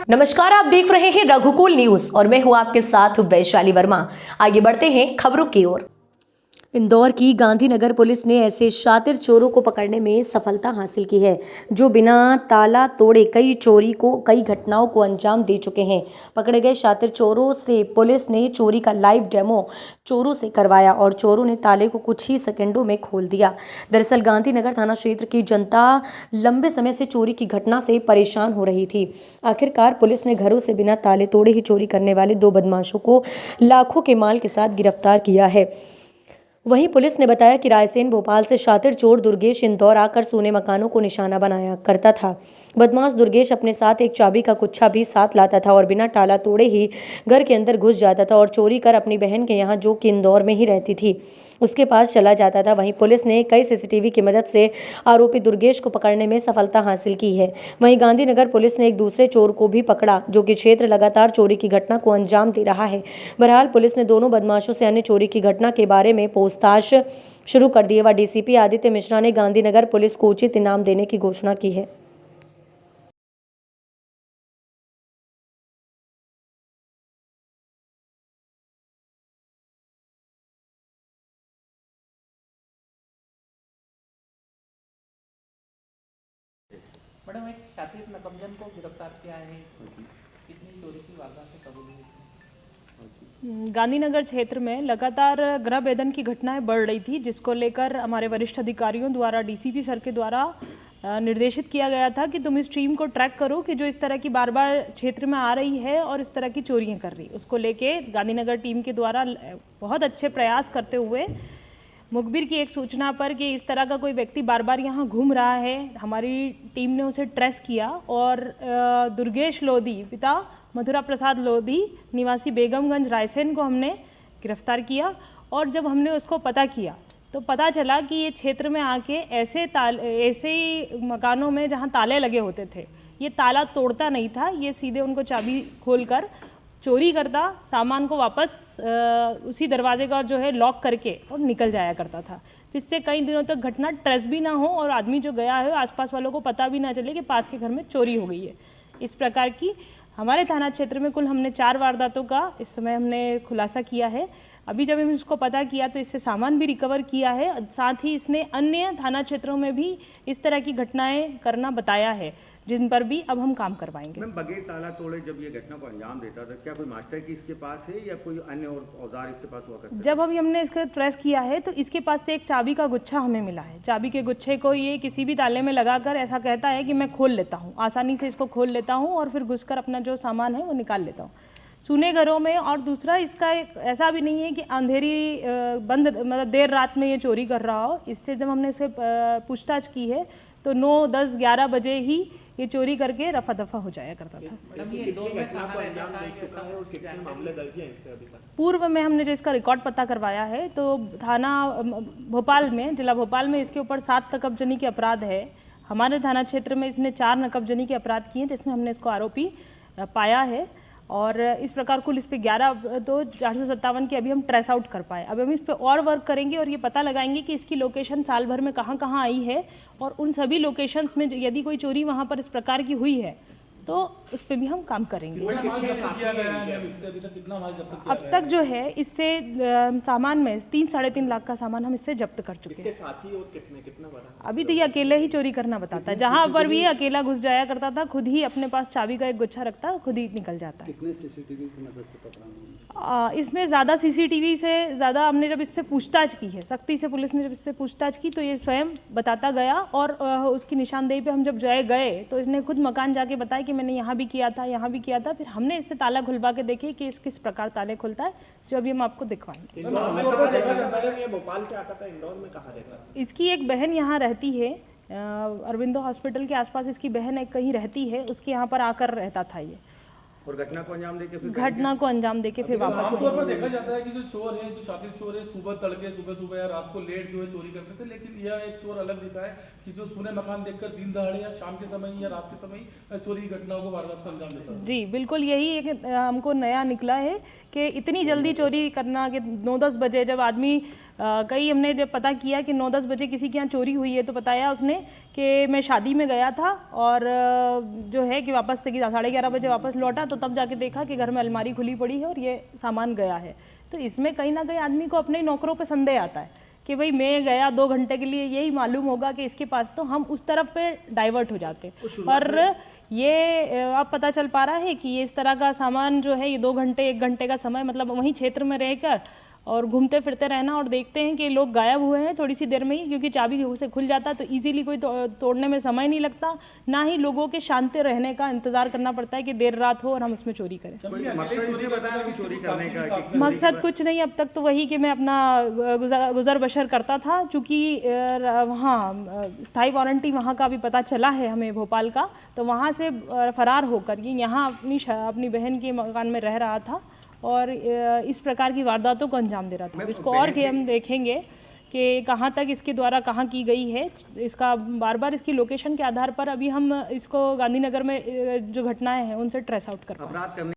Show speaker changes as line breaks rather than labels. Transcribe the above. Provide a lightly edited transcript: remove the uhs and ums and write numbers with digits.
नमस्कार, आप देख रहे हैं रघुकुल न्यूज और मैं हूं आपके साथ वैशाली वर्मा। आगे बढ़ते हैं खबरों की ओर। इंदौर की गांधीनगर पुलिस ने ऐसे शातिर चोरों को पकड़ने में सफलता हासिल की है जो बिना ताला तोड़े कई घटनाओं को अंजाम दे चुके हैं। पकड़े गए शातिर चोरों से पुलिस ने चोरी का लाइव डेमो चोरों से करवाया और चोरों ने ताले को कुछ ही सेकंडों में खोल दिया। दरअसल गांधीनगर थाना क्षेत्र की जनता लंबे समय से चोरी की घटना से परेशान हो रही थी। आखिरकार पुलिस ने घरों से बिना ताले तोड़े ही चोरी करने वाले 2 बदमाशों को लाखों के माल के साथ गिरफ्तार किया है। वहीं पुलिस ने बताया कि रायसेन भोपाल से शातिर चोर दुर्गेश इंदौर आकर सोने मकानों को निशाना बनाया करता था। बदमाश दुर्गेश अपने साथ एक चाबी का गुच्छा भी साथ लाता था और बिना ताला तोड़े ही घर के अंदर घुस जाता था और चोरी कर अपनी बहन के यहाँ, जो कि इंदौर में ही रहती थी, उसके पास चला जाता था। वहीं पुलिस ने कई सीसीटीवी की मदद से आरोपी दुर्गेश को पकड़ने में सफलता हासिल की है। वहीं गांधीनगर पुलिस ने एक दूसरे चोर को भी पकड़ा जो कि क्षेत्र लगातार चोरी की घटना को अंजाम दे रहा है। बहरहाल पुलिस ने दोनों बदमाशों से अन्य चोरी की घटना के बारे में पूछताछ शुरू कर दी है। डीसीपी आदित्य मिश्रा ने गांधीनगर पुलिस को उचित इनाम देने की घोषणा की है।
मैडम, एक शातिर नकमजन को गिरफ्तार किया है। कितनी चोरी की वारदातें कबूल हुई?
गांधीनगर क्षेत्र में लगातार गृह भेदन की घटनाएं बढ़ रही थी, जिसको लेकर हमारे वरिष्ठ अधिकारियों द्वारा डीसीपी सर के द्वारा निर्देशित किया गया था कि तुम इस टीम को ट्रैक करो कि जो इस तरह की बार बार क्षेत्र में आ रही है और इस तरह की चोरियां कर रही है। उसको लेके गांधीनगर टीम के द्वारा बहुत अच्छे प्रयास करते हुए मुखबिर की एक सूचना पर कि इस तरह का कोई व्यक्ति बार बार यहाँ घूम रहा है, हमारी टीम ने उसे ट्रेस किया और दुर्गेश लोधी पिता मधुरा प्रसाद लोधी निवासी बेगमगंज रायसेन को हमने गिरफ्तार किया। और जब हमने उसको पता किया तो पता चला कि ये क्षेत्र में आके ऐसे ही मकानों में जहाँ ताले लगे होते थे, ये ताला तोड़ता नहीं था, ये सीधे उनको चाबी खोलकर चोरी करता, सामान को वापस उसी दरवाजे का जो है लॉक करके और निकल जाया करता था, जिससे कई दिनों तक घटना ट्रेस भी ना हो और आदमी जो गया है आसपास वालों को पता भी ना चले कि पास के घर में चोरी हो गई है। इस प्रकार की हमारे थाना क्षेत्र में कुल हमने 4 वारदातों का इस समय हमने खुलासा किया है। अभी जब हमने इसको पता किया तो इससे सामान भी रिकवर किया है, साथ ही इसने अन्य थाना क्षेत्रों में भी इस तरह की घटनाएं करना बताया है, जिन पर भी अब हम काम करवाएंगे।
मैम, बगैर ताला तोड़े जब ये घटना को अंजाम देता था, क्या कोई मास्टर की इसके पास है या कोई अन्य और औजार इसके पास हुआ करते?
जब अभी हमने इसका ट्रेस किया है तो इसके पास से एक चाबी का गुच्छा हमें मिला है। चाबी के गुच्छे को ये किसी भी ताले में लगाकर ऐसा कहता है कि मैं खोल लेता हूँ, आसानी से इसको खोल लेता हूँ और फिर घुसकर अपना जो सामान है वो निकाल लेता हूँ सूने घरों में। और दूसरा, इसका एक ऐसा भी नहीं है कि अंधेरी बंद मतलब देर रात में ये चोरी कर रहा हो। इससे जब हमने इसे पूछताछ की है तो 9, 10, 11 बजे ही ये चोरी करके रफा दफा हो जाया करता था। पूर्व में हमने जो इसका रिकॉर्ड पता करवाया है तो थाना भोपाल में, जिला भोपाल में इसके ऊपर 7 नकबजनी के अपराध है। हमारे थाना क्षेत्र में इसने 4 नकबजनी के अपराध किए जिसमें हमने इसको आरोपी पाया है। और इस प्रकार कुल इस पे 11 तो 457 की अभी हम ट्रेस आउट कर पाए। अभी हम इस पे और वर्क करेंगे और ये पता लगाएंगे कि इसकी लोकेशन साल भर में कहाँ कहाँ आई है और उन सभी लोकेशंस में यदि कोई चोरी वहाँ पर इस प्रकार की हुई है तो उस पर भी हम काम करेंगे। अब तक जो है इससे सामान में 3-3.5 लाख का सामान हम इससे जब्त कर चुके हैं।
साथी और कितना बड़ा?
अभी तो ये अकेले ही चोरी करना बताता है, जहाँ पर भी ये अकेला घुस जाया करता था, खुद ही अपने पास चाबी का एक गुच्छा रखता, खुद ही निकल जाता है।
कितने सीसीटीवी की मदद से पकड़ा?
इसमें ज़्यादा सीसीटीवी से ज़्यादा हमने जब इससे पूछताछ की है, सख्ती से पुलिस ने जब इससे पूछताछ की तो ये स्वयं बताता गया और उसकी निशानदेही पे हम जब गए तो इसने खुद मकान जाके बताया कि मैंने यहाँ भी किया था, यहाँ भी किया था। फिर हमने इससे ताला खुलवा के देखे कि इस किस प्रकार ताले खुलता है, जो अभी हम आपको दिखवाएंगे। इसकी एक बहन यहाँ रहती है, अरविंदो हॉस्पिटल के आसपास इसकी बहन एक कहीं रहती है, उसके यहाँ पर आकर रहता था ये।
और घटना को अंजाम देके
फिर वापस
आमतौर पर देखा जाता है कि जो चोर है, जो शातिर चोर है, सुबह या रात को लेट जो है चोरी करते थे, लेकिन यह एक चोर अलग दिखा है कि जो सूने मकान देखकर दिन दहाड़े या शाम के समय या रात के समय चोरी की घटनाओं को वारदात को अंजाम देता है।
जी बिल्कुल, यही एक हमको नया निकला है कि इतनी जल्दी चोरी करना कि 9-10 बजे जब आदमी कई हमने जब पता किया कि 9-10 बजे किसी के यहाँ चोरी हुई है तो बताया उसने कि मैं शादी में गया था और जो है कि वापस से 11:30 बजे वापस लौटा तो तब जाके देखा कि घर में अलमारी खुली पड़ी है और ये सामान गया है। तो इसमें कहीं ना कहीं आदमी को अपने नौकरों पे संदेह आता है कि भाई मैं गया 2 घंटे के लिए, यही मालूम होगा कि इसके पास, तो हम उस तरफ पे डाइवर्ट हो जाते हैं। और ये अब पता चल पा रहा है कि ये इस तरह का सामान जो है ये 2 घंटे 1 घंटे का समय मतलब वहीं क्षेत्र में रहकर और घूमते फिरते रहना और देखते हैं कि लोग गायब हुए हैं थोड़ी सी देर में ही, क्योंकि चाबी से खुल जाता है तो इजीली कोई तोड़ने में समय नहीं लगता, ना ही लोगों के शांति रहने का इंतजार करना पड़ता है कि देर रात हो और हम उसमें चोरी करें। मकसद कुछ नहीं, अब तक तो वही कि मैं अपना गुजर बसर करता था, चूँकि वहाँ स्थायी वारंटी वहाँ का भी पता चला है हमें भोपाल का, तो वहाँ से फरार होकर ये यहाँ अपनी बहन के मकान में रह रहा था और इस प्रकार की वारदातों को अंजाम दे रहा था। इसको और कि हम देखेंगे कि कहाँ तक इसके द्वारा कहाँ की गई है, इसका बार इसकी लोकेशन के आधार पर अभी हम इसको गांधीनगर में जो घटनाएं हैं उनसे ट्रेस आउट कर पाएंगे।